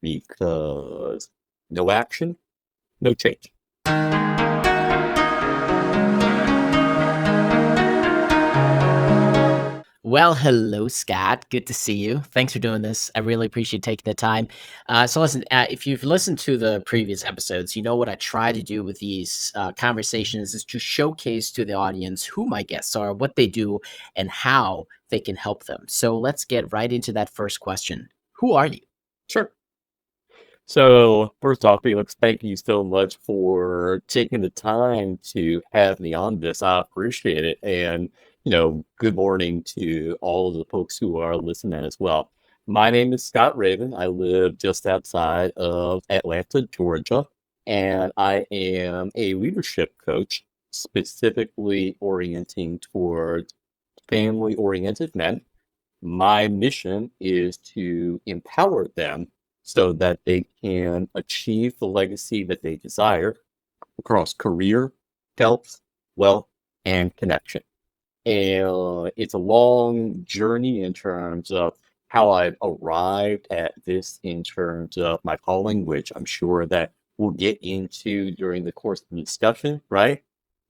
because no action, no change. Well, hello, Scott. Good to see you. Thanks for doing this. I really appreciate taking the time. So, listen, if you've listened to the previous episodes, you know what I try to do with these conversations is to showcase to the audience who my guests are, what they do, and how they can help them. So, let's get right into that first question. Who are you? Sure. So, first off, Felix, thank you so much for taking the time to have me on this. I appreciate it. And, good morning to all of the folks who are listening as well. My name is Scott Raven. I live just outside of Atlanta, Georgia, and I am a leadership coach, specifically orienting towards family-oriented men. My mission is to empower them so that they can achieve the legacy that they desire across career, health, wealth, and connection. And it's a long journey in terms of how I've arrived at this in terms of my calling, which I'm sure that we'll get into during the course of the discussion, right?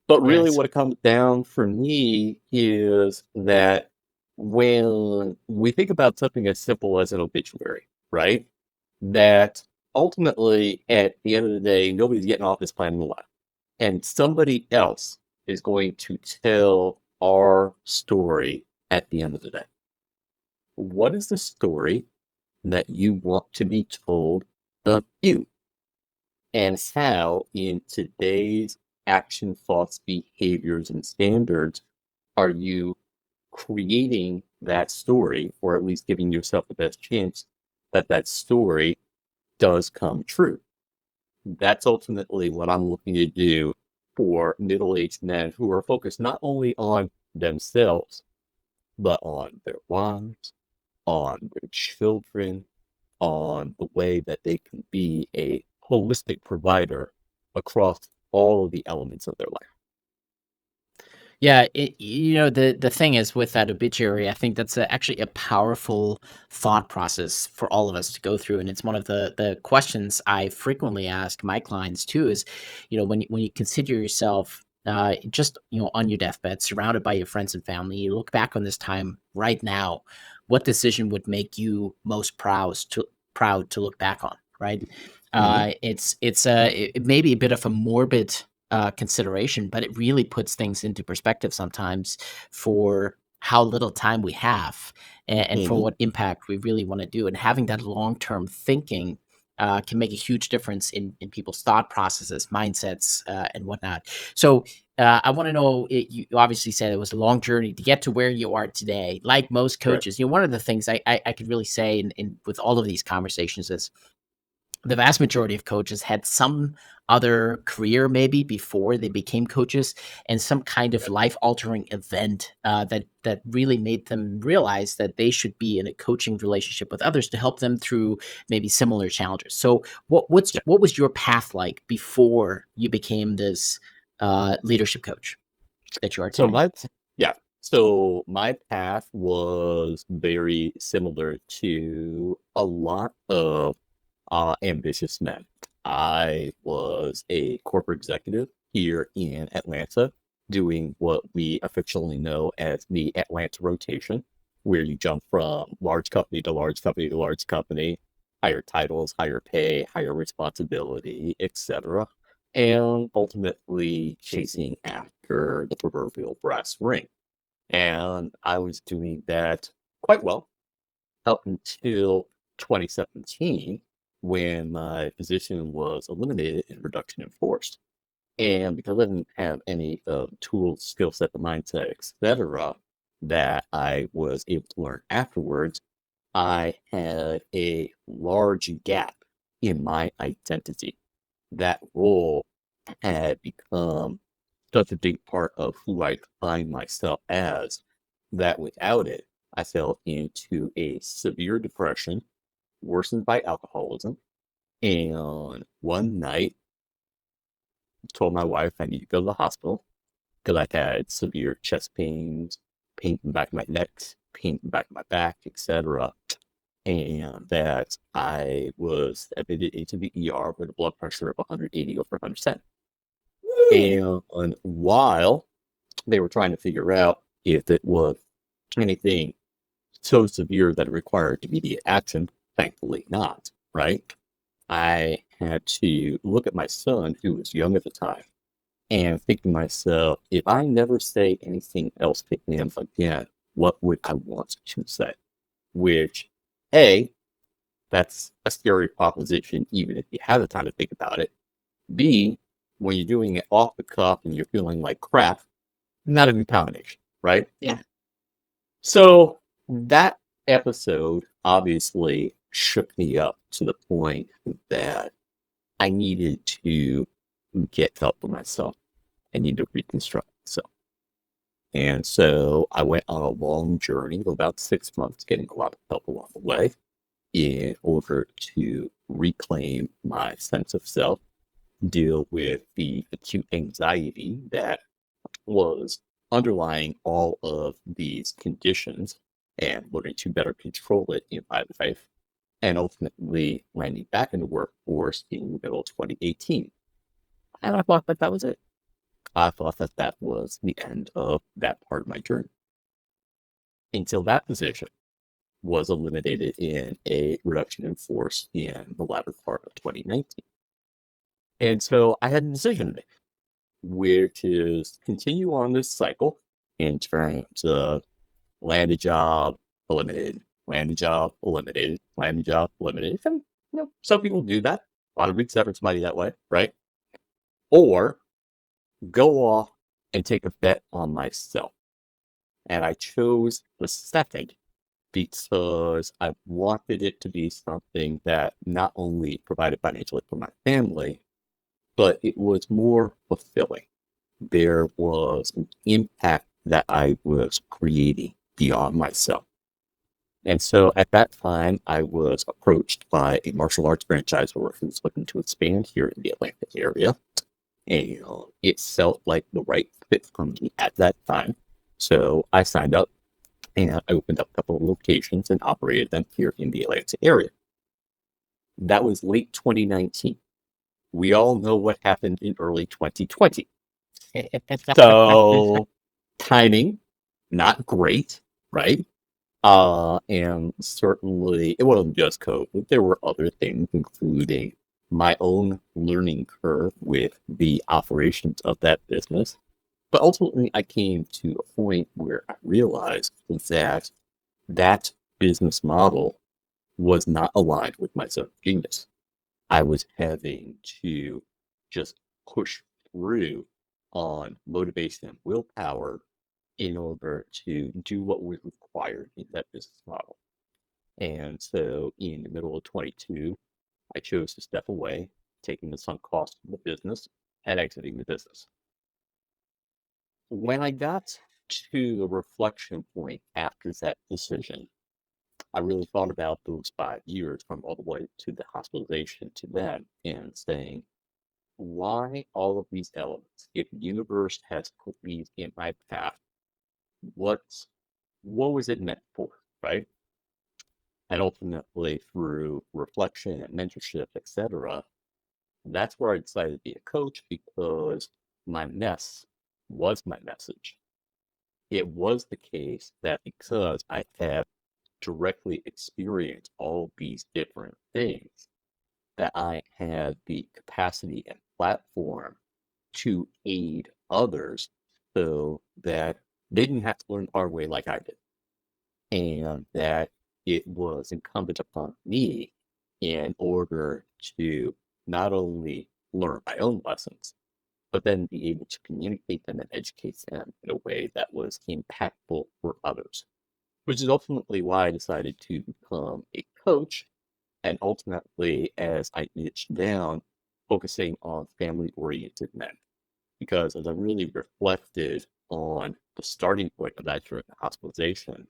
But really, Yes. what it comes down for me is that when we think about something as simple as an obituary, right? That ultimately, at the end of the day, nobody's getting off this planet alive. And somebody else is going to tell our story at the end of the day. What is the story that you want to be told of you? And how, in today's action, thoughts, behaviors, and standards, are you creating that story, or at least giving yourself the best chance that that story does come true? That's ultimately what I'm looking to do for middle-aged men who are focused not only on themselves, but on their wives, on their children, on the way that they can be a holistic provider across all of the elements of their life. Yeah, the thing is with that obituary, I think that's actually a powerful thought process for all of us to go through, and it's one of the questions I frequently ask my clients too. Is, when you consider yourself just on your deathbed, surrounded by your friends and family, you look back on this time right now, what decision would make you most proud to look back on, right? Mhm. It may be a bit of a morbid consideration, but it really puts things into perspective sometimes for how little time we have and for Mhm. what impact we really want to do. And having that long term thinking can make a huge difference in people's thought processes, mindsets, and whatnot. So, I want to know. You obviously said it was a long journey to get to where you are today. Like most Right. coaches, one of the things I could really say in with all of these conversations is the vast majority of coaches had some other career maybe before they became coaches, and some kind of Right. life altering event that really made them realize that they should be in a coaching relationship with others to help them through maybe similar challenges. So Yeah. what was your path like before you became this leadership coach that you are So today? yeah. So my path was very similar to a lot of ambitious men. I was a corporate executive here in Atlanta, doing what we affectionately know as the Atlanta rotation, where you jump from large company to large company to large company, higher titles, higher pay, higher responsibility, etc. And ultimately chasing after the proverbial brass ring. And I was doing that quite well up until 2017 when my position was eliminated and reduction in force. And because I didn't have any tools, skill set, the mindset, etc., that I was able to learn afterwards, I had a large gap in my identity. That role had become such a big part of who I find myself as that without it, I fell into a severe depression, worsened by alcoholism. And one night, told my wife I need to go to the hospital because I had severe chest pains, pain in the back of my neck, pain in the back of my back, etc. and that I was admitted into the ER with a blood pressure of 180 over 110. And while they were trying to figure out if it was anything so severe that it required immediate action, thankfully not, right? I had to look at my son, who was young at the time, and think to myself, if I never say anything else to him again, what would I want to say? Which, A, that's a scary proposition, even if you have the time to think about it. B, when you're doing it off the cuff and you're feeling like crap, not an combination, right? Yeah. So that episode obviously shook me up to the point that I needed to get help for myself. I needed to reconstruct myself. And so I went on a long journey of about 6 months, getting a lot of help along the way in order to reclaim my sense of self, deal with the acute anxiety that was underlying all of these conditions, and learning to better control it in my life, and ultimately landing back in the workforce in the middle of 2018. And I thought that that was it. I thought that that was the end of that part of my journey until that position was eliminated in a reduction in force in the latter part of 2019. And so I had a decision to make, which is continue on this cycle in terms of land a job, eliminated, land a job, eliminated, land a job, eliminated. And, some people do that. A lot of weeks effort somebody that way, right? Or go off and take a bet on myself. And I chose the second because I wanted it to be something that not only provided financially for my family, but it was more fulfilling. There was an impact that I was creating beyond myself. And so at that time, I was approached by a martial arts franchisor who was looking to expand here in the Atlanta area. And it felt like the right fit for me at that time. So I signed up and I opened up a couple of locations and operated them here in the Atlanta area. That was late 2019. We all know what happened in early 2020. So timing, not great, right? And certainly it wasn't just COVID. There were other things, including my own learning curve with the operations of that business. But ultimately, I came to a point where I realized that that business model was not aligned with my zone of genius. I was having to just push through on motivation and willpower in order to do what was required in that business model. And so in the middle of 22, I chose to step away, taking the sunk cost of the business and exiting the business. When I got to the reflection point after that decision, I really thought about those 5 years from all the way to the hospitalization to then and saying, why all of these elements? If the universe has put these in my path, what's what was it meant for, right? And ultimately, through reflection and mentorship, etc., that's where I decided to be a coach because my mess was my message. It was the case that because I have directly experienced all these different things, that I had the capacity and platform to aid others so that they didn't have to learn the hard way like I did. And that it was incumbent upon me in order to not only learn my own lessons, but then be able to communicate them and educate them in a way that was impactful for others, which is ultimately why I decided to become a coach. And ultimately, as I niched down, focusing on family oriented men. Because as I really reflected on the starting point of that during the hospitalization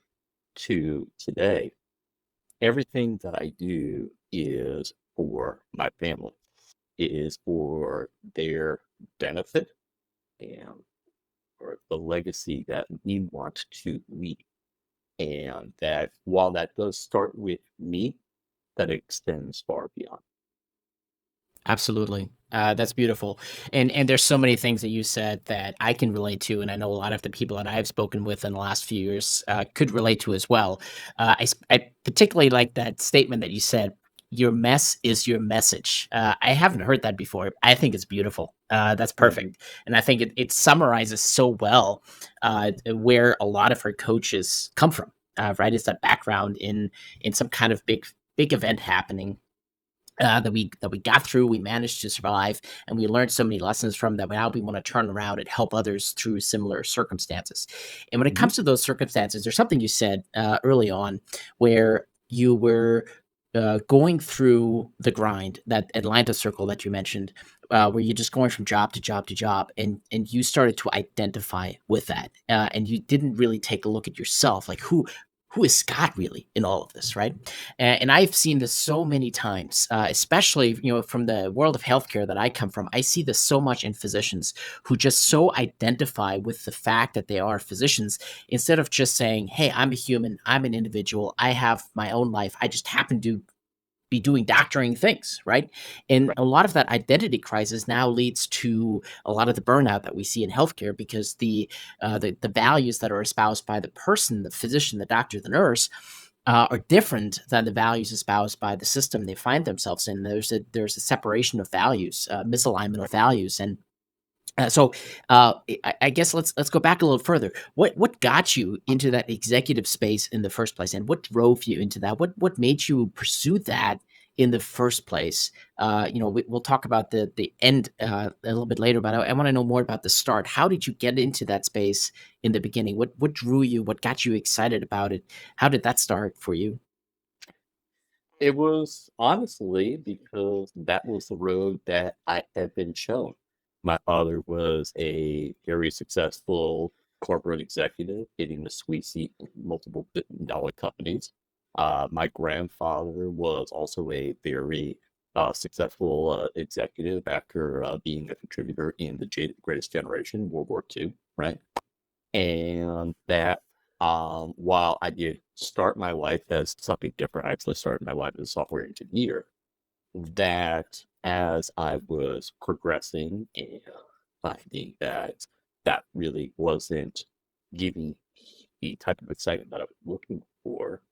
to today, everything that I do is for my family. It is for their benefit and for the legacy that we want to leave. And that while that does start with me, that extends far beyond. Absolutely. That's beautiful. And there's so many things that you said that I can relate to, and I know a lot of the people that I've spoken with in the last few years could relate to as well. I particularly like that statement that you said, "Your mess is your message." I haven't heard that before. I think it's beautiful. That's Mhm. perfect, and I think it summarizes so well where a lot of our coaches come from. Right, it's that background in some kind of big event happening that we got through, we managed to survive, and we learned so many lessons from that. Now we want to turn around and help others through similar circumstances. And when it Mhm. comes to those circumstances, there's something you said early on where you were going through the grind, that Atlanta circle that you mentioned, where you're just going from job to job to job, and you started to identify with that, and you didn't really take a look at yourself, like who is Scott really in all of this, right? And I've seen this so many times, especially from the world of healthcare that I come from. I see this so much in physicians who just so identify with the fact that they are physicians instead of just saying, "Hey, I'm a human. I'm an individual. I have my own life. I just happen to be doing doctoring things," right? And Right. a lot of that identity crisis now leads to a lot of the burnout that we see in healthcare because the values that are espoused by the person, the physician, the doctor, the nurse, are different than the values espoused by the system they find themselves in. There's a separation of values, misalignment of values, and I guess let's go back a little further. What got you into that executive space in the first place, and what drove you into that? What made you pursue that in the first place? We'll talk about the end a little bit later, but I want to know more about the start. How did you get into that space in the beginning? What drew you? What got you excited about it? How did that start for you? It was honestly because that was the road that I had been shown. My father was a very successful corporate executive, getting the sweet seat in multiple billion-dollar companies. My grandfather was also a very successful executive after being a contributor in the Greatest Generation, World War II, right? And that while I did start my life as something different, I actually started my life as a software engineer. That as I was progressing and finding that that really wasn't giving me the type of excitement that I was looking for,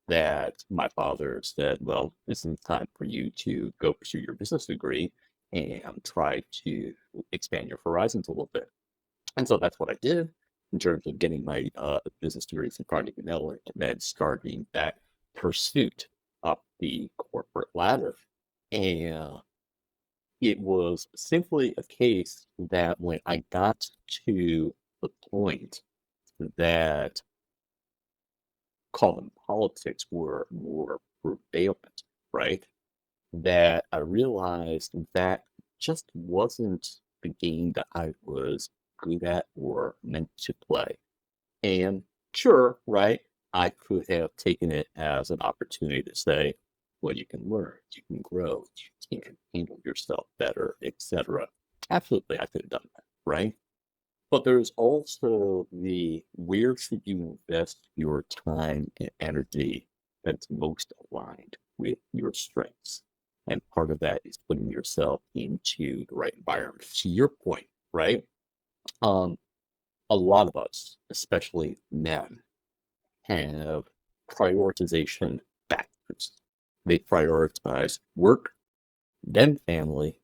that my father said, well, this is time for you to go pursue your business degree and try to expand your horizons a little bit. And so that's what I did in terms of getting my business degree from Carnegie Mellon and then starting that pursuit up the corporate ladder. And it was simply a case that when I got to the point that call them politics were more prevalent, right? That I realized that just wasn't the game that I was good at or meant to play. And sure, right, I could have taken it as an opportunity to say, well, you can learn, you can grow, you can handle yourself better, etc. Absolutely, I could have done that, right? But there's also the where should you invest your time and energy that's most aligned with your strengths. And part of that is putting yourself into the right environment. To your point, right? Um, a lot of us, especially men, have prioritization backwards. They prioritize work, then family,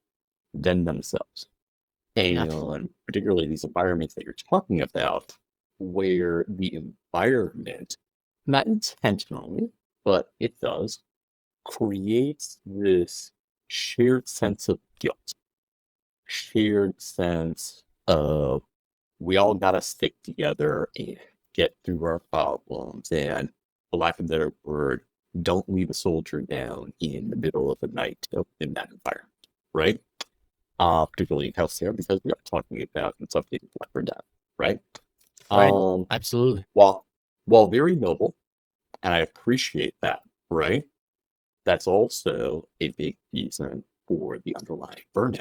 then themselves. Yep. And particularly these environments that you're talking about, where the environment, not intentionally, but it does, creates this shared sense of guilt, shared sense of we all got to stick together and get through our problems. And for lack of a better word, don't leave a soldier down in the middle of the night in that environment, right? Particularly in healthcare, because we are talking about in some cases life or death, right? Right. Um, Absolutely. while while very noble, and I appreciate that, right? That's also a big reason for the underlying burnout,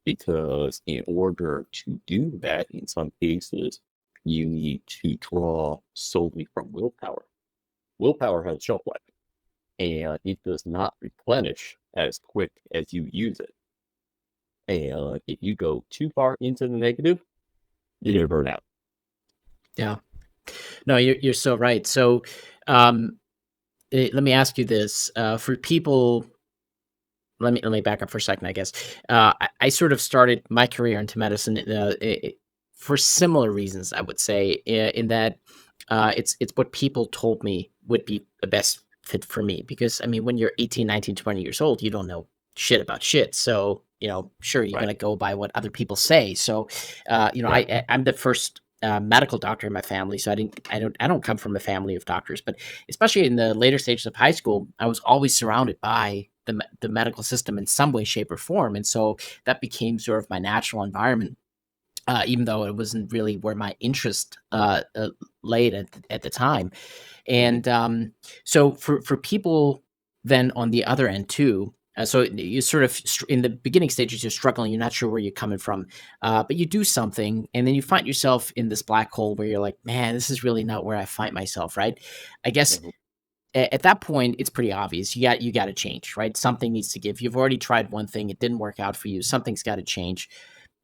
because in order to do that, in some cases, you need to draw solely from willpower. Willpower has a shelf life, and it does not replenish as quick as you use it. And if you go too far into the negative, you're gonna burn out. Yeah. No, you're so right. So, um, let me ask you this: for people, let me back up for a second. I guess I sort of started my career into medicine for similar reasons. I would say in that it's what people told me would be the best fit for me. Because I mean, when you're 18, 19, 20 years old, you don't know shit about shit. So sure, you're Right, gonna go by what other people say. So right. I'm the first. Medical doctor in my family, so I don't come from a family of doctors, but especially in the later stages of high school, I was always surrounded by the medical system in some way, shape, or form, and so that became sort of my natural environment. Even though it wasn't really where my interest laid at the time, Hmm. and so for people then on the other end too. So you sort of in the beginning stages, you're struggling. You're not sure where you're coming from, but you do something, and then you find yourself in this black hole where you're like, "Man, this is really not where I find myself." Right? I guess Hmm. at that point, it's pretty obvious. You got to change, right? Something needs to give. You've already tried one thing; it didn't work out for you. Something's got to change.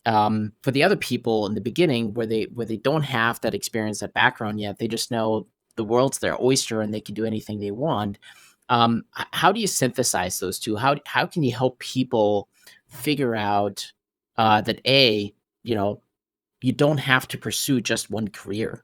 For the other people in the beginning, where they don't have that experience, that background yet, they just know the world's their oyster and they can do anything they want. How do you synthesize those two? How can you help people figure out that you know you don't have to pursue just one career,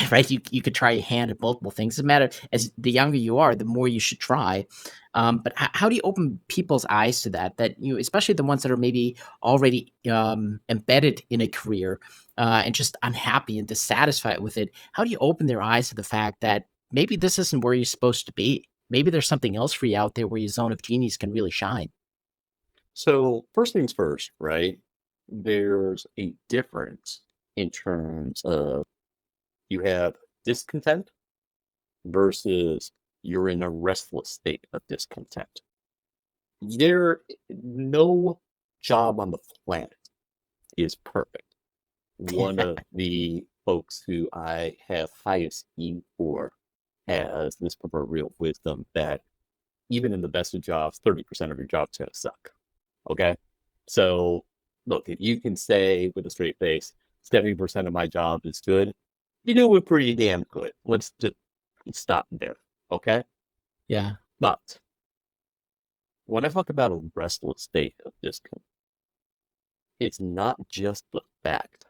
right? You could try your hand at multiple things. Doesn't matter. As the younger you are, the more you should try. But how do you open people's eyes to that? That especially the ones that are maybe already embedded in a career and just unhappy and dissatisfied with it. How do you open their eyes to the fact that maybe this isn't where you're supposed to be? Maybe there's something else for you out there where your zone of genius can really shine. So first things first, right? There's a difference in terms of you have discontent versus you're in a restless state of discontent. There, no job on the planet is perfect. One of the folks who I have highest esteem for has this proverbial wisdom that even in the best of jobs, 30% of your job's gonna suck. Okay? So look, if you can say with a straight face, 70% of my job is good, you know we're pretty damn good. Let's just stop there. Okay? Yeah. But when I talk about a restless state of discontent, it's not just the fact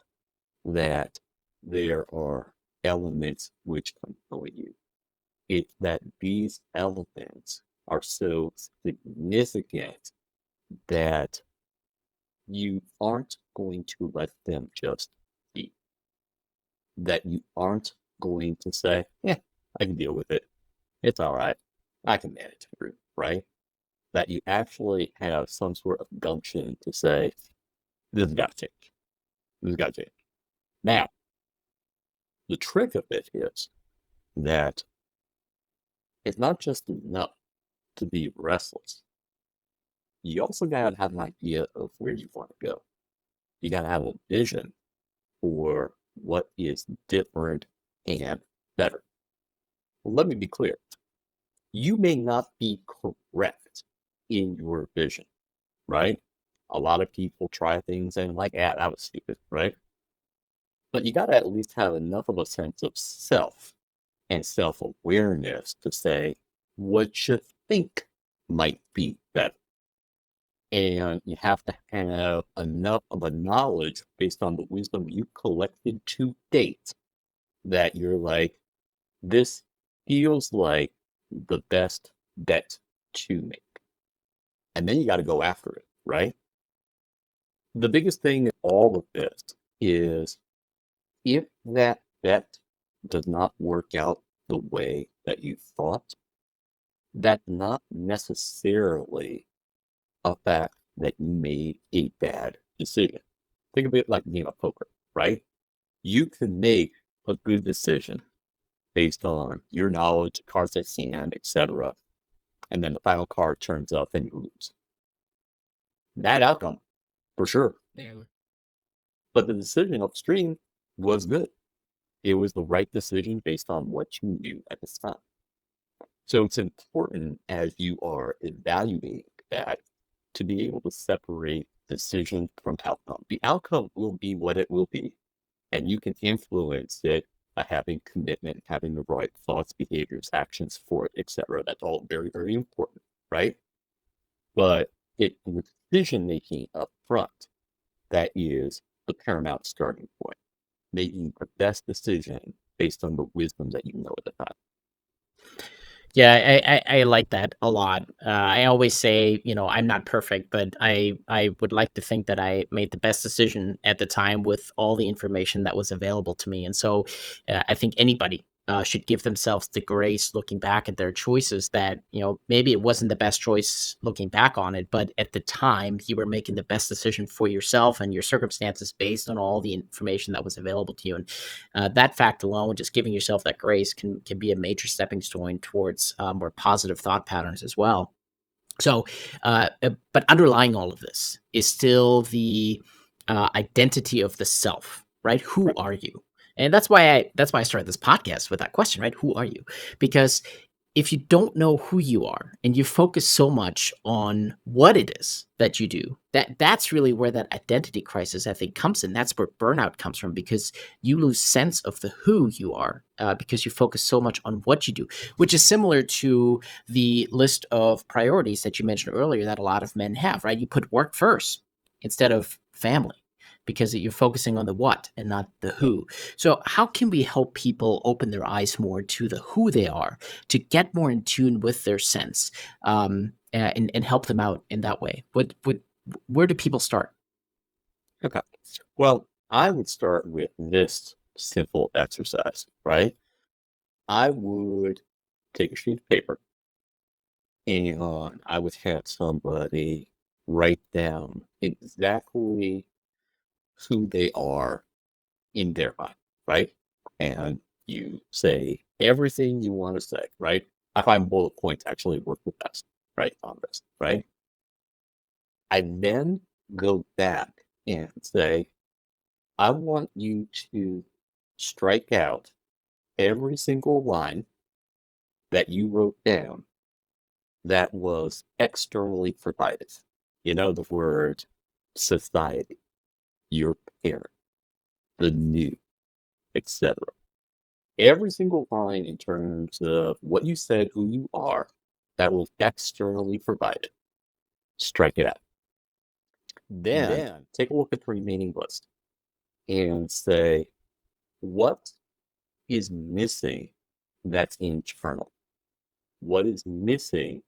that there are elements which annoy you. It's that these elements are so significant that you aren't going to let them just be. That you aren't going to say, yeah, I can deal with it. It's all right. I can manage through, right? That you actually have some sort of gumption to say, this has got to change. This has got to change. Now, the trick of it is that it's not just enough to be restless. You also got to have an idea of where you want to go. You got to have a vision for what is different and better. Well, let me be clear. You may not be correct in your vision, right? A lot of people try things and like, yeah, that was stupid, right? But you got to at least have enough of a sense of self and self awareness to say what you think might be better. And you have to have enough of a knowledge based on the wisdom you collected to date that you're like, this feels like the best bet to make. And then you got to go after it, right? The biggest thing in all of this is if that bet does not work out the way that you thought, that's not necessarily a fact that you made a bad decision. Think of it like a game of poker, right? You can make a good decision based on your knowledge, cards at hand, etc. And then the final card turns up and you lose. Bad outcome, for sure. Yeah. But the decision upstream was good. It was the right decision based on what you knew at the time. So it's important as you are evaluating that to be able to separate decision from outcome. The outcome will be what it will be, and you can influence it by having commitment, having the right thoughts, behaviors, actions for it, etc. That's all very, very important, right? But it the decision making up front that is the paramount starting point, making the best decision based on the wisdom that you know at the time. Yeah, I like that a lot. I always say, I'm not perfect, but I would like to think that I made the best decision at the time with all the information that was available to me. And so, I think anybody should give themselves the grace looking back at their choices that, maybe it wasn't the best choice looking back on it, but at the time you were making the best decision for yourself and your circumstances based on all the information that was available to you. And that fact alone, just giving yourself that grace can be a major stepping stone towards more positive thought patterns as well. So, but underlying all of this is still the identity of the self, right? Who Right. are you? And that's why I started this podcast with that question, right? Who are you? Because if you don't know who you are and you focus so much on what it is that you do, that's really where that identity crisis I think comes in. That's where burnout comes from because you lose sense of the who you are because you focus so much on what you do, which is similar to the list of priorities that you mentioned earlier that a lot of men have. Right, you put work first instead of family because you're focusing on the what and not the who. So how can we help people open their eyes more to the who they are to get more in tune with their sense, and help them out in that way? Where do people start? Okay. Well, I would start with this simple exercise, right? I would take a sheet of paper and I would have somebody write down exactly who they are in their mind, right? And you say everything you want to say, right? I find bullet points actually work the best, right, on this, right? I then go back and say, I want you to strike out every single line that you wrote down that was externally provided. You know, the word society, your parent, the new, etc. Every single line in terms of what you said, who you are, that was externally provided. Strike it out. Then take a look at the remaining list and say, what is missing that's internal? What is missing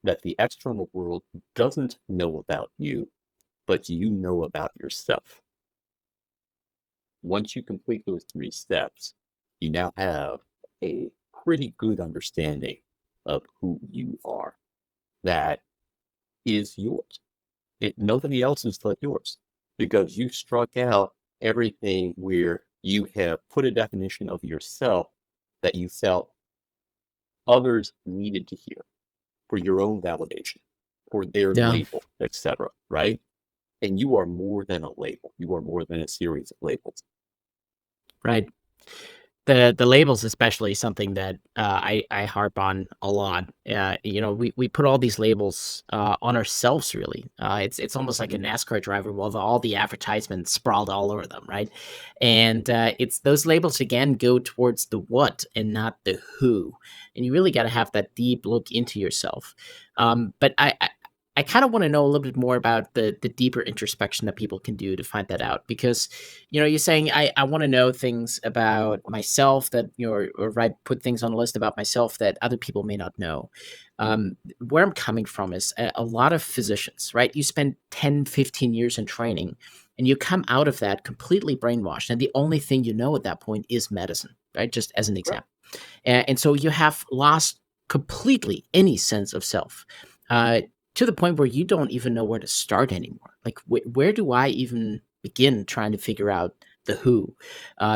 that the external world doesn't know about you, but you know about yourself? Once you complete those three steps, you now have a pretty good understanding of who you are that is yours. Nobody else is but yours because you struck out everything where you have put a definition of yourself that you felt others needed to hear for your own validation, for their Yeah, label, etc. Right? And you are more than a label. You are more than a series of labels. right. The labels especially something that I harp on a lot. We put all these labels on ourselves. Really, it's almost like a NASCAR driver with all the advertisements sprawled all over them, right? And it's those labels again go towards the what and not the who. And you really got to have that deep look into yourself. But I kind of want to know a little bit more about the deeper introspection that people can do to find that out because you're saying I want to know things about myself that or write put things on a list about myself that other people may not know. Where I'm coming from is a lot of physicians, right? You spend 10, 15 years in training and you come out of that completely brainwashed and the only thing you know at that point is medicine, right? Just as an Right. example. And so you have lost completely any sense of self, uh, to the point where you don't even know where to start anymore. Like, where do I even begin trying to figure out the who?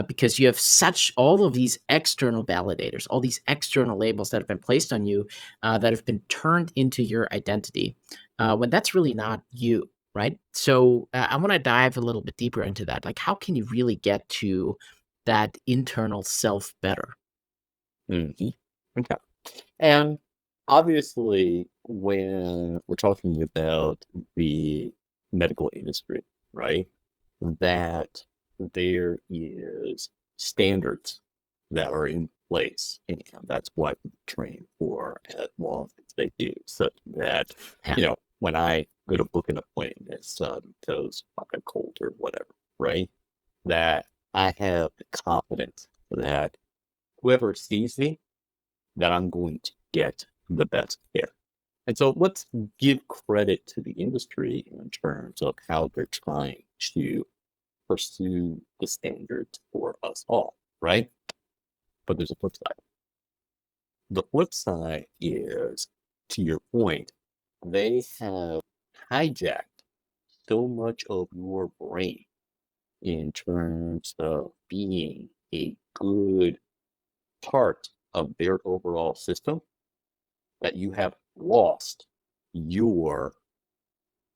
Because you have such all of these external validators, all these external labels that have been placed on you, that have been turned into your identity, when that's really not you. Right. So I want to dive a little bit deeper into that. Like, how can you really get to that internal self better. Mhm. Okay. And obviously, when we're talking about the medical industry, right, that there is standards that are in place, and that's what we train for as long as they do, such that, Yeah. when I go to book an appointment, because I'm cold or whatever, right, that I have the confidence that whoever sees me, that I'm going to get the best care. And so let's give credit to the industry in terms of how they're trying to pursue the standards for us all, right? But there's a flip side. The flip side is, to your point, they have hijacked so much of your brain in terms of being a good part of their overall system that you have lost your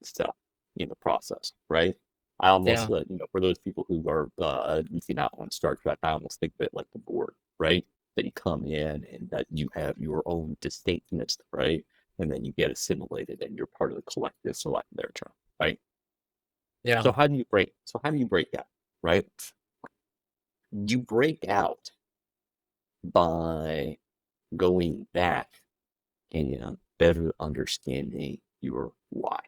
stuff in the process, right? I almost, Yeah. for those people who are geeking out on Star Trek, I almost think of it like the board, right? That you come in and that you have your own distinctness, right? And then you get assimilated and you're part of the collective, so lack of their term, right? Yeah. So how do you break? So how do you break out, right? You break out by going back and better understanding your why.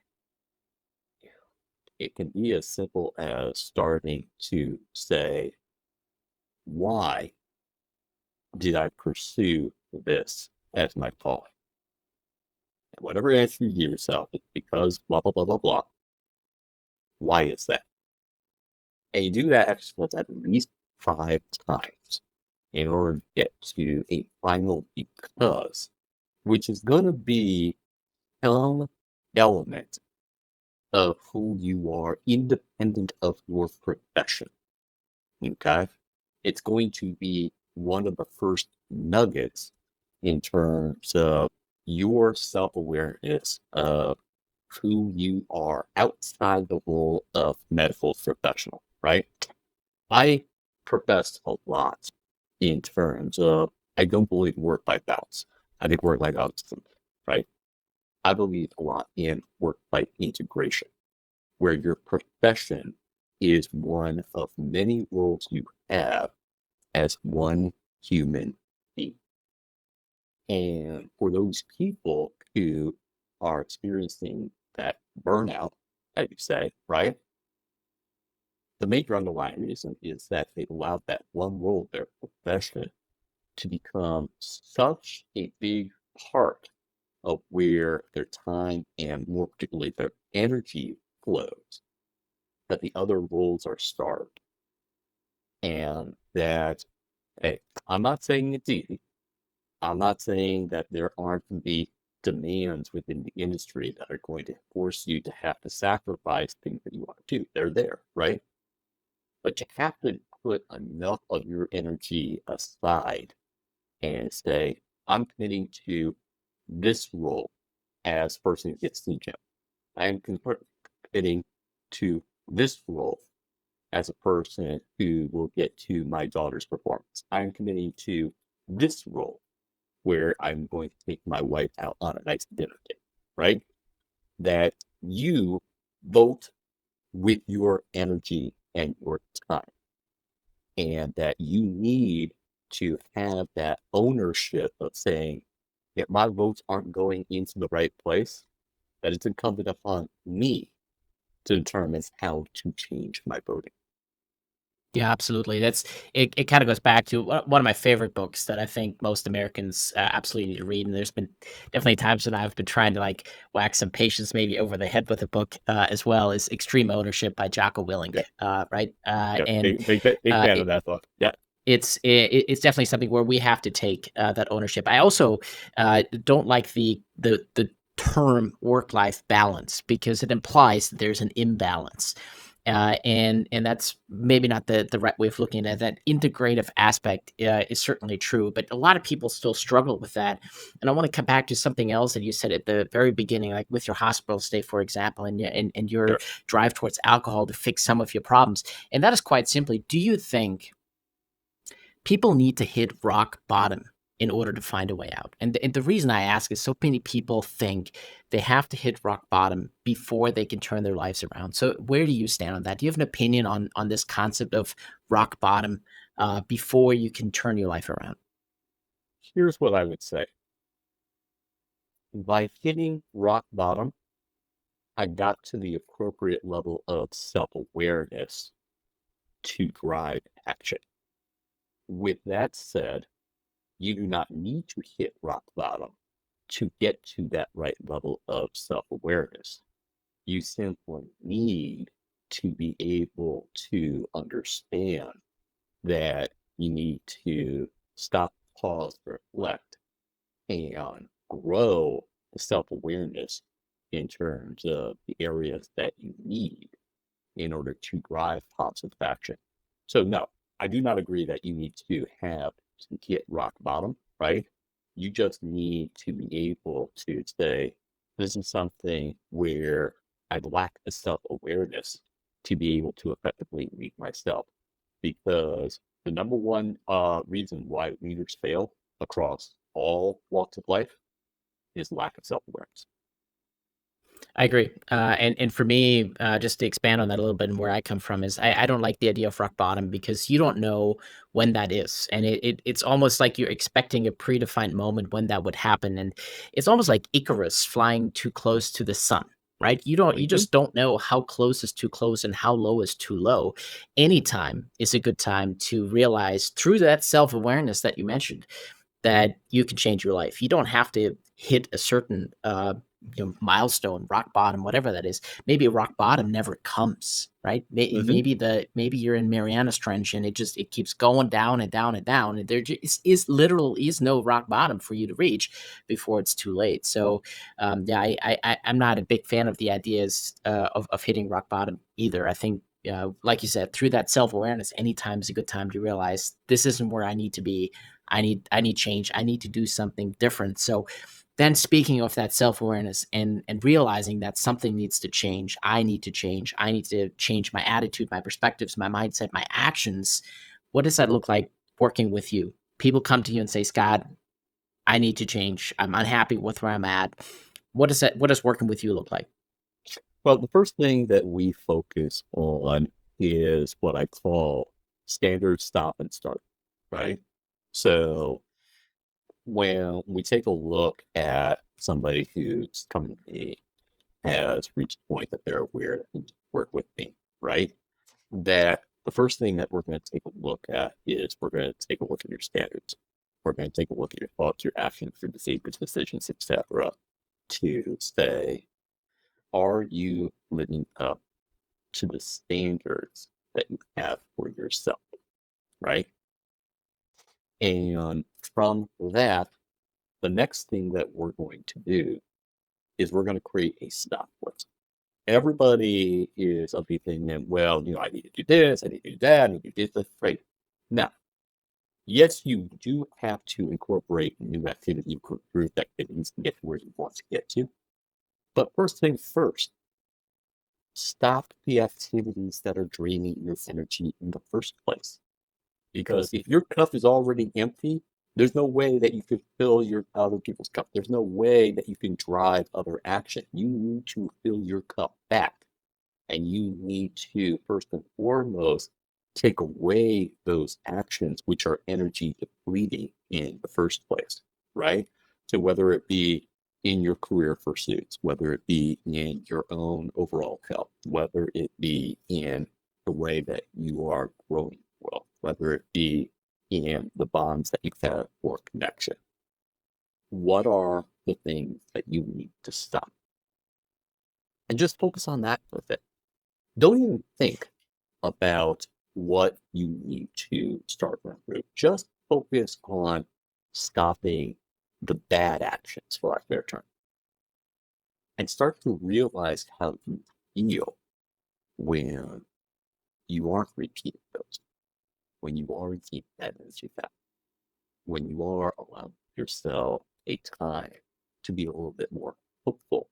It can be as simple as starting to say, why did I pursue this as my calling? And whatever answer you give yourself, it's because blah, blah, blah, blah, blah. Why is that? And you do that exercise at least 5 times in order to get to a final because, which is going to be some element of who you are independent of your profession. Okay? It's going to be one of the first nuggets in terms of your self awareness of who you are outside the role of medical professional, right? I profess a lot in terms of I don't believe work life balance. I think work life balance, right? I believe a lot in work life integration, where your profession is one of many roles you have as one human being. And for those people who are experiencing that burnout, as you say, right? The major underlying reason is that they've allowed that one role of their profession to become such a big part of where their time and more particularly their energy flows that the other roles are starved. And that, hey, I'm not saying it's easy. I'm not saying that there aren't going to be demands within the industry that are going to force you to have to sacrifice things that you want to do. They're there, right? But you have to put enough of your energy aside and say, I'm committing to this role as person who gets to the gym. I'm committing to this role as a person who will get to my daughter's performance. I'm committing to this role where I'm going to take my wife out on a nice dinner date, right? That you vote with your energy and your time, and that you need to have that ownership of saying, if my votes aren't going into the right place, that it's incumbent upon me to determine how to change my voting. Yeah, absolutely. It kind of goes back to one of my favorite books that I think most Americans absolutely need to read. And there's been definitely times when I've been trying to like whack some patients maybe over the head with a book as well. Is Extreme Ownership by Jocko Willink, Yeah, right? yeah, And big fan of it, that book. Yeah, it's definitely something where we have to take that ownership. I also don't like the term work life balance because it implies that there's an imbalance. And that's maybe not the right way of looking at it. That integrative aspect is certainly true, but a lot of people still struggle with that. And I want to come back to something else that you said at the very beginning, like with your hospital stay, for example, and your sure. drive towards alcohol to fix some of your problems. And that is quite simply, do you think people need to hit rock bottom in order to find a way out. And the reason I ask is so many people think they have to hit rock bottom before they can turn their lives around. So where do you stand on that? Do you have an opinion on this concept of rock bottom before you can turn your life around? Here's what I would say. By hitting rock bottom, I got to the appropriate level of self-awareness to drive action. With that said, you do not need to hit rock bottom to get to that right level of self-awareness. You simply need to be able to understand that you need to stop, pause, reflect, and grow the self-awareness in terms of the areas that you need in order to drive positive action. So no, I do not agree that you need to have to hit rock bottom, right? You just need to be able to say, this is something where I lack the self-awareness to be able to effectively meet myself. Because the number one reason why leaders fail across all walks of life is lack of self-awareness. I agree. And for me, just to expand on that a little bit and where I come from is I don't like the idea of rock bottom because you don't know when that is. And it's almost like you're expecting a predefined moment when that would happen. And it's almost like Icarus flying too close to the sun, right? You Mhm. just don't know how close is too close and how low is too low. Anytime is a good time to realize through that self-awareness that you mentioned that you can change your life. You don't have to hit a certain milestone, rock bottom, whatever that is. Maybe a rock bottom never comes, right? Mhm. Maybe you're in Mariana's Trench and it keeps going down and down and down, and there just is literally is no rock bottom for you to reach before it's too late. So yeah, I'm not a big fan of the ideas of hitting rock bottom either. I think like you said, through that self awareness, anytime is a good time to realize this isn't where I need to be. I need change. I need to do something different. So then speaking of that self-awareness and realizing that something needs to change, I need to change. I need to change my attitude, my perspectives, my mindset, my actions. What does that look like working with you? People come to you and say, Scott, I need to change. I'm unhappy with where I'm at. What does working with you look like? Well, the first thing that we focus on is what I call standard stop and start, right? So when we take a look at somebody who's coming to me has reached a point that they're aware that they need to work with me, right? That the first thing that we're going to take a look at is we're going to take a look at your standards. We're going to take a look at your thoughts, your actions, your behaviors, decisions, etc. to say, are you living up to the standards that you have for yourself, right? And from that, the next thing that we're going to do is we're going to create a stop list. Everybody is of the opinion, well, I need to do this, I need to do that, I need to do this, right? Now, yes, you do have to incorporate new activity, group activities to get to where you want to get to. But first things first, stop the activities that are draining your energy in the first place. Because if your cup is already empty, there's no way that you can fill your other people's cup. There's no way that you can drive other action. You need to fill your cup back. And you need to, first and foremost, take away those actions which are energy depleting in the first place, right? So whether it be in your career pursuits, whether it be in your own overall health, whether it be in the way that you are growing well, whether it be in the bonds that you've had for connection. What are the things that you need to stop? And just focus on that for a bit. Don't even think about what you need to start running through. Just focus on stopping the bad actions, for lack of a better term, and start to realize how you feel when you aren't repeating those, when you are keeping that energy back, when you are allowing yourself a time to be a little bit more hopeful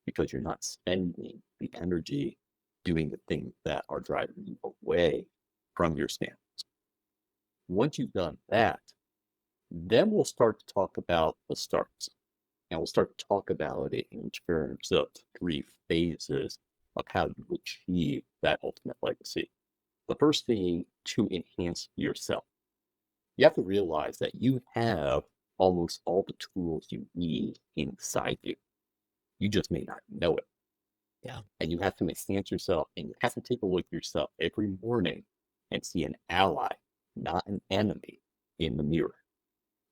because you're not spending the energy doing the things that are driving you away from your standards. Once you've done that, then we'll start to talk about the starts. And we'll start to talk about it in terms of three phases of how you achieve that ultimate legacy. The first thing, to enhance yourself. You have to realize that you have almost all the tools you need inside you. You just may not know it. Yeah. And you have to enhance yourself, and you have to take a look at yourself every morning and see an ally, not an enemy, in the mirror.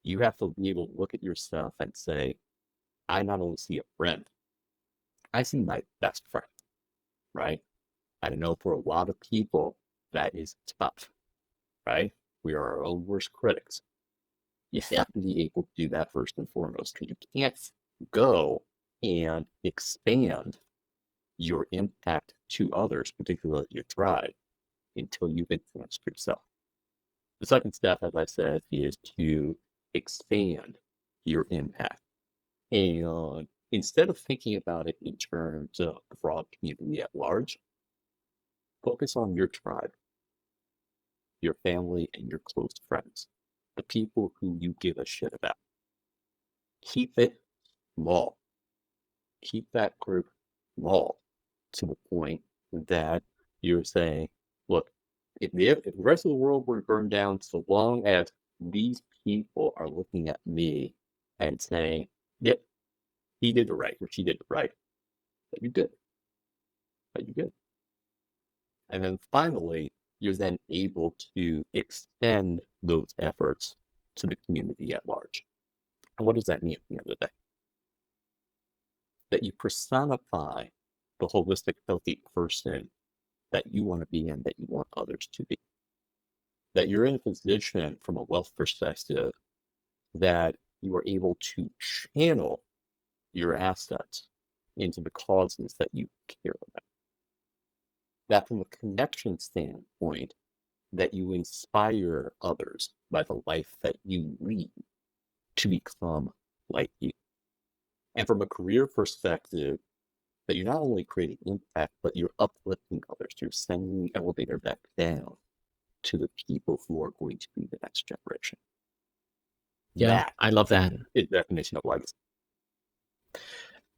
You have to be able to look at yourself and say, I not only see a friend, I see my best friend, right? I know for a lot of people that is tough, right? We are our own worst critics. You Yeah. have to be able to do that first and foremost, because you can't go and expand your impact to others, particularly your tribe, until you've influenced yourself. The second step, as I said, is to expand your impact. And instead of thinking about it in terms of the broad community at large, focus on your tribe, your family, and your close friends, the people who you give a shit about. Keep it small. Keep that group small to the point that you're saying, look, if the rest of the world were to burn down, so long as these people are looking at me and saying, yep, he did it right, or she did it right, that you did, that you did. And then finally, you're then able to extend those efforts to the community at large. And what does that mean at the end of the day? That you personify the holistic, healthy person that you want to be and that you want others to be. That you're in a position from a wealth perspective that you are able to channel your assets into the causes that you care about. That from a connection standpoint, that you inspire others by the life that you lead to become like you. And from a career perspective, that you're not only creating impact, but you're uplifting others. You're sending the elevator back down to the people who are going to be the next generation. Yeah. That I love that. is the definition of legacy.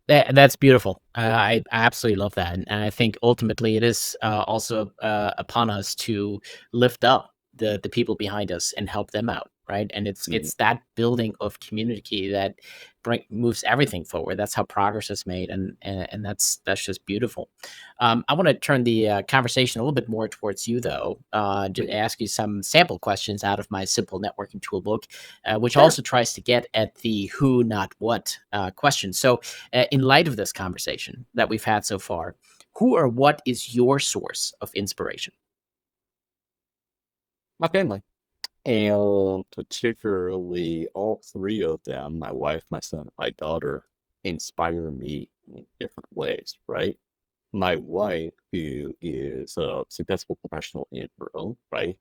That's beautiful. I absolutely love that, and I think ultimately it is also upon us to lift up the people behind us and help them out, right? And Mhm. it's that building of community that moves everything forward. That's how progress is made, and that's just beautiful. I want to turn the conversation a little bit more towards you, though. To Please. ask you some sample questions out of my simple networking toolbook, which Sure. also tries to get at the who, not what question. So in light of this conversation that we've had so far, who or what is your source of inspiration? My family. And particularly all three of them, my wife, my son, and my daughter, inspire me in different ways, right? My wife, who is a successful professional in her own right,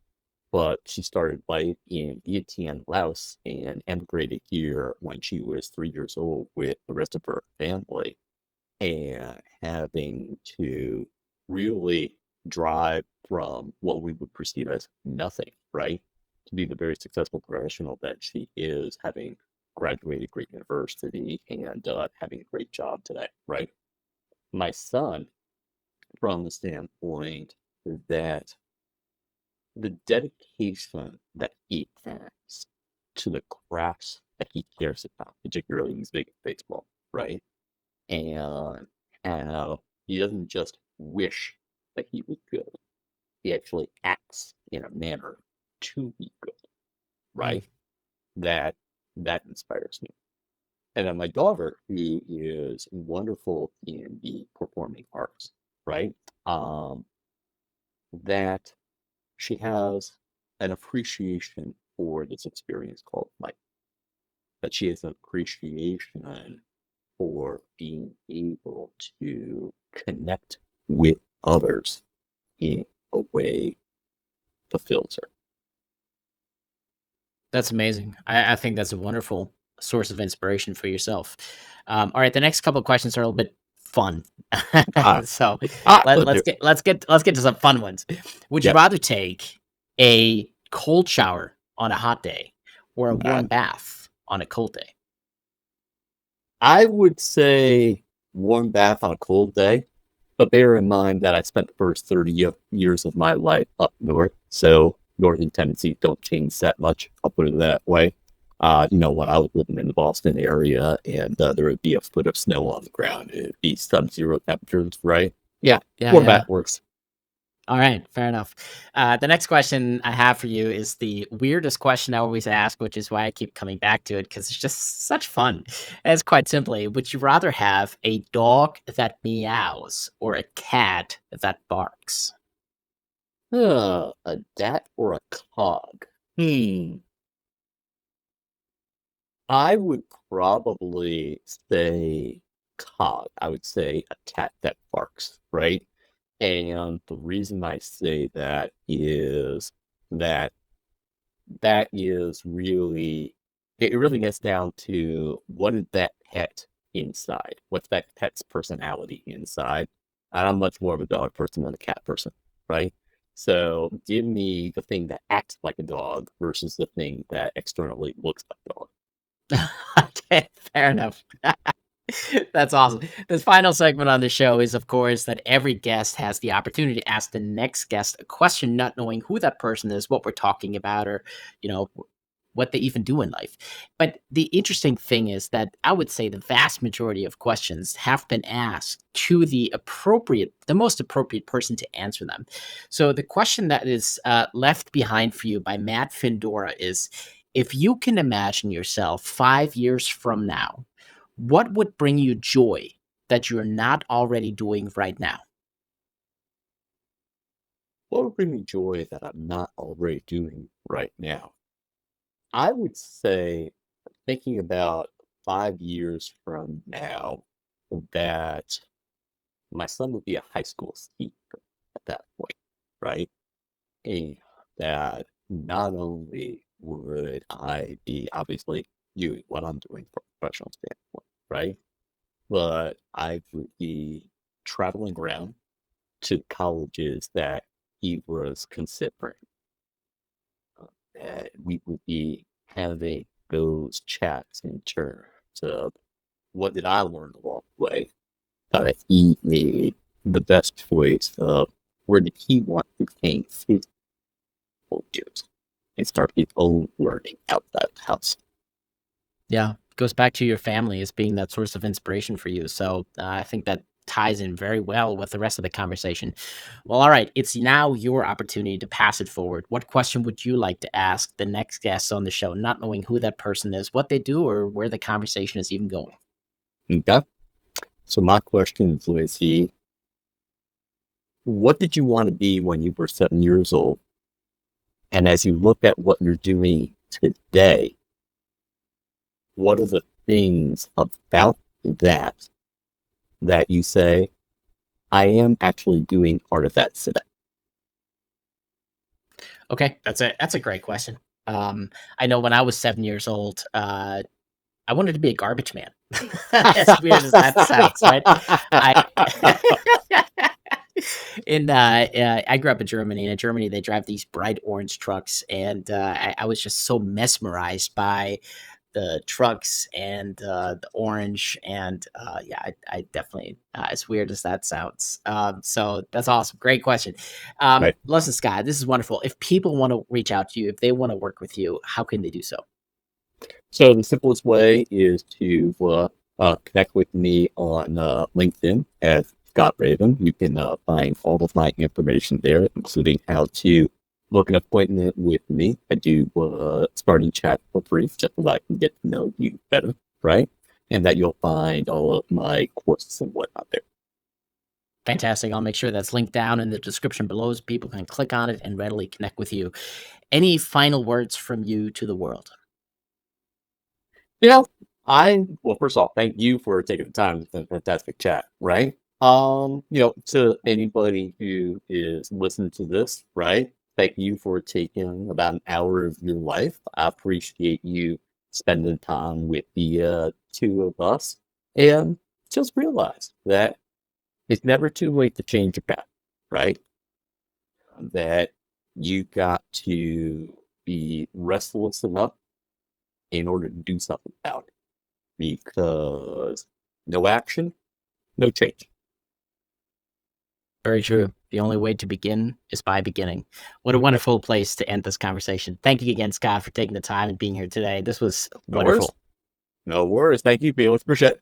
but she started life in Vietnam, Laos, and emigrated here when she was 3 years old with the rest of her family, and having to really drive from what we would perceive as nothing, right, to be the very successful professional that she is, having graduated great university and having a great job today, right? My son, from the standpoint that the dedication that he has to the crafts that he cares about, particularly he's big in baseball, right? And how he doesn't just wish that he was good, he actually acts in a manner to be good, Mm. right? That that inspires me. And then my daughter, who is wonderful in the performing arts, right? Um, that she has an appreciation for this experience called life. That she has an appreciation for being able to connect with others in a way fulfills her. That's amazing. I think that's a wonderful source of inspiration for yourself. All right, the next couple of questions are a little bit fun, Ah, so let's do let's get to some fun ones. Would you Yep. rather take a cold shower on a hot day or a Uh, warm bath on a cold day? I would say warm bath on a cold day, but bear in mind that I spent the first 30 years of my life up north, so northern tendencies don't change that much. I'll put it that way. When I was living in the Boston area and there would be a foot of snow on the ground, it'd be sub-zero temperatures, right? Yeah, Yeah, warm yeah. bath works. All right, fair enough. The next question I have for you is the weirdest question I always ask, which is why I keep coming back to it because it's just such fun. And it's quite simply, would you rather have a dog that meows or a cat that barks? A dat or a cog? I would probably say cog. I would say a cat that barks, right? And the reason I say that is that that is really it really gets down to what is that pet inside? What's that pet's personality inside? And I'm much more of a dog person than a cat person, right? So give me the thing that acts like a dog versus the thing that externally looks like a dog. Okay, fair enough. That's awesome. This final segment on the show is, of course, that every guest has the opportunity to ask the next guest a question, not knowing who that person is, what we're talking about, or what they even do in life. But the interesting thing is that I would say the vast majority of questions have been asked to the most appropriate person to answer them. So the question that is left behind for you by Matt Findora is: if you can imagine yourself 5 years from now, what would bring you joy that you're not already doing right now? What would bring me joy that I'm not already doing right now? I would say, thinking about 5 years from now, that my son would be a high school senior at that point, right? And that not only would I be obviously doing what I'm doing from a professional standpoint, right? But I would be traveling around to colleges that he was considering. That we would be having those chats in terms of what did I learn along the way? How that he made the best choice of where did he want to take his focus and start his own learning outside the house. Yeah, goes back to your family as being that source of inspiration for you. So I think that ties in very well with the rest of the conversation. Well, all right, it's now your opportunity to pass it forward. What question would you like to ask the next guest on the show, not knowing who that person is, what they do, or where the conversation is even going? Okay. So my question is, Lacey, what did you want to be when you were 7 years old? And as you look at what you're doing today, what are the things about that that you say, I am actually doing part of that today? Okay, that's a great question. I know when I was 7 years old, I wanted to be a garbage man. As weird as that sounds, right? I I grew up in Germany, and in Germany, they drive these bright orange trucks, and I was just so mesmerized by the trucks and the orange, and yeah, I definitely, as weird as that sounds. So that's awesome. Great question. Right. Listen, Scott, this is wonderful. If people want to reach out to you, if they want to work with you, how can they do so? So the simplest way is to connect with me on LinkedIn as Scott Raven. You can find all of my information there, including how to book an appointment with me. I do starting chat for free, just so I can get to know you better, right? And that you'll find all of my courses and whatnot there. Fantastic. I'll make sure that's linked down in the description below so people can click on it and readily connect with you. Any final words from you to the world? You know, well, first of all, thank you for taking the time. It's been a fantastic chat, right? To anybody who is listening to this, right? Thank you for taking about an hour of your life. I appreciate you spending time with the two of us, and just realize that it's never too late to change your path, right? That you got to be restless enough in order to do something about it. Because no action, no change. Very true. The only way to begin is by beginning. What a wonderful place to end this conversation. Thank you again, Scott, for taking the time and being here today. This was No worries. wonderful. No worries. Thank you, Felix. Appreciate it.